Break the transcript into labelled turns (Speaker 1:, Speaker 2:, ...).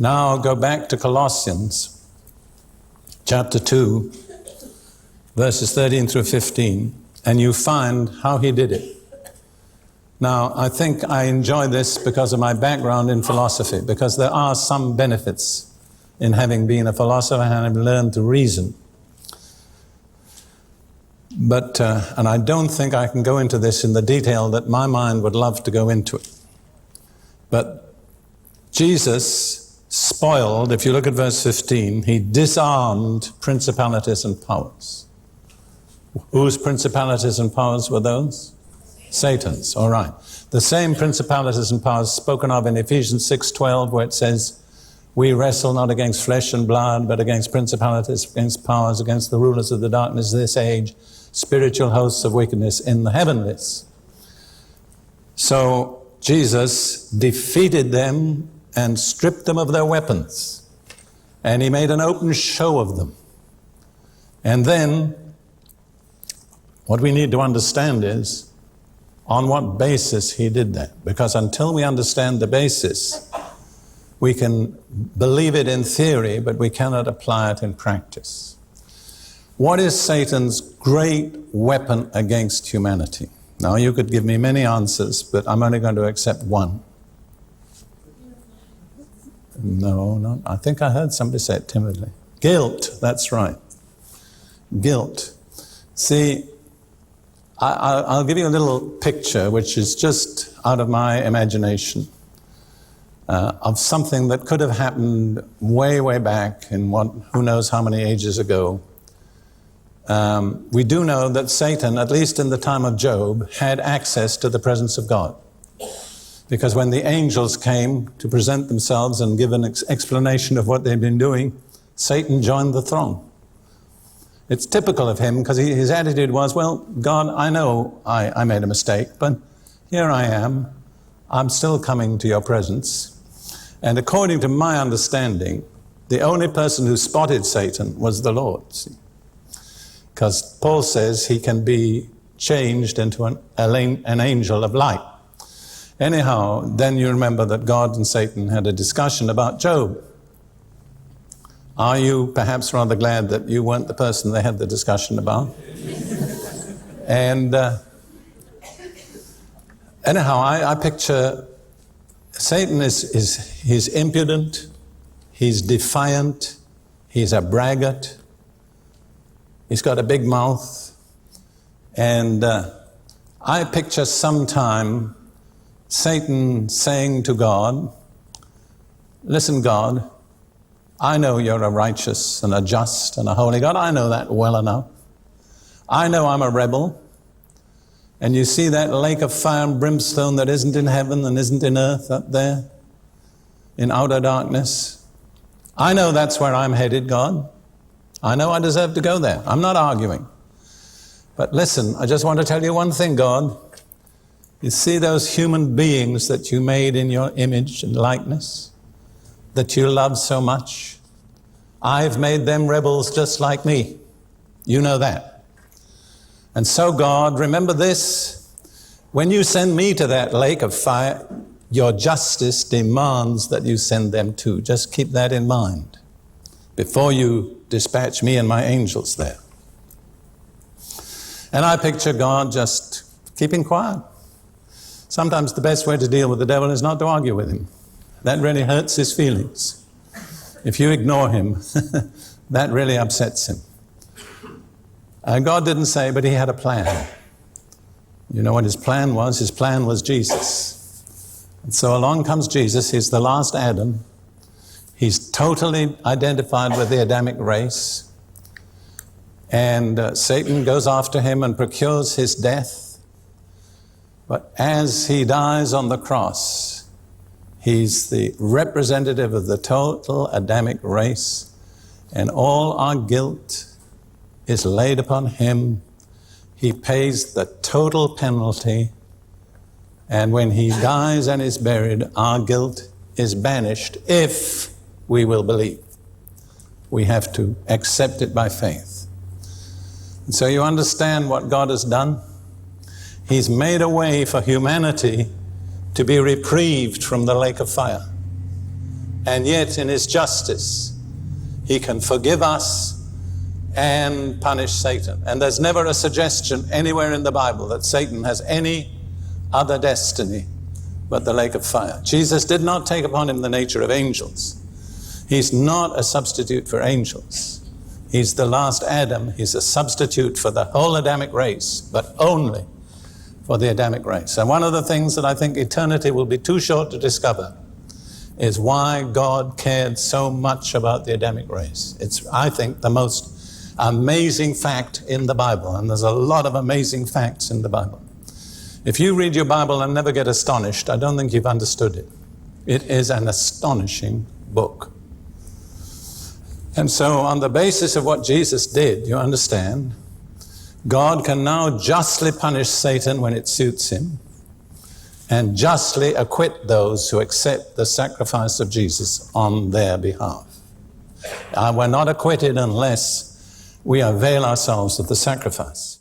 Speaker 1: Now go back to Colossians chapter 2, verses 13 through 15, and you find how he did it. Now, I think I enjoy this because of my background in philosophy, because there are some benefits in having been a philosopher and having learned to reason. But, and I don't think I can go into this in the detail that my mind would love to go into it. But Jesus spoiled, if you look at verse 15, he disarmed principalities and powers. Whose principalities and powers were those? Satan's, all right. The same principalities and powers spoken of in Ephesians 6:12, where it says, we wrestle not against flesh and blood, but against principalities, against powers, against the rulers of the darkness of this age, spiritual hosts of wickedness in the heavenlies. So Jesus defeated them and stripped them of their weapons. And he made an open show of them. And then, what we need to understand is, on what basis he did that. Because until we understand the basis, we can believe it in theory, but we cannot apply it in practice. What is Satan's great weapon against humanity? Now, you could give me many answers, but I'm only going to accept one. No, I think I heard somebody say it timidly. Guilt, that's right. Guilt. See, I'll give you a little picture, which is just out of my imagination, of something that could have happened way, way back in who knows how many ages ago. We do know that Satan, at least in the time of Job, had access to the presence of God. Because when the angels came to present themselves and give an explanation of what they'd been doing, Satan joined the throng. It's typical of him, because his attitude was, well, God, I know I made a mistake, but here I am. I'm still coming to your presence. And according to my understanding, the only person who spotted Satan was the Lord. See? Because Paul says he can be changed into an angel of light. Anyhow, then you remember that God and Satan had a discussion about Job. Are you perhaps rather glad that you weren't the person they had the discussion about? And anyhow, I picture Satan he's impudent, he's defiant, he's a braggart, he's got a big mouth, and I picture sometime Satan saying to God, listen, God, I know you're a righteous and a just and a holy God. I know that well enough. I know I'm a rebel. And you see that lake of fire and brimstone that isn't in heaven and isn't in earth up there in outer darkness. I know that's where I'm headed, God. I know I deserve to go there. I'm not arguing. But listen, I just want to tell you one thing, God. You see those human beings that you made in your image and likeness, that you love so much? I've made them rebels just like me. You know that. And so, God, remember this. When you send me to that lake of fire, your justice demands that you send them too. Just keep that in mind before you dispatch me and my angels there. And I picture God just keeping quiet. Sometimes the best way to deal with the devil is not to argue with him. That really hurts his feelings. If you ignore him, that really upsets him. God didn't say, but he had a plan. You know what his plan was? His plan was Jesus. And so along comes Jesus. He's the last Adam. He's totally identified with the Adamic race. And Satan goes after him and procures his death. But as he dies on the cross, he's the representative of the total Adamic race, and all our guilt is laid upon him. He pays the total penalty, and when he dies and is buried, our guilt is banished if we will believe. We have to accept it by faith. And so you understand what God has done? He's made a way for humanity to be reprieved from the lake of fire. And yet in his justice, he can forgive us and punish Satan. And there's never a suggestion anywhere in the Bible that Satan has any other destiny but the lake of fire. Jesus did not take upon him the nature of angels. He's not a substitute for angels. He's the last Adam. He's a substitute for the whole Adamic race, but only for the Adamic race. And one of the things that I think eternity will be too short to discover is why God cared so much about the Adamic race. It's, I think, the most amazing fact in the Bible, and there's a lot of amazing facts in the Bible. If you read your Bible and never get astonished, I don't think you've understood it. It is an astonishing book. And so on the basis of what Jesus did, you understand, God can now justly punish Satan when it suits him, and justly acquit those who accept the sacrifice of Jesus on their behalf. We're not acquitted unless we avail ourselves of the sacrifice.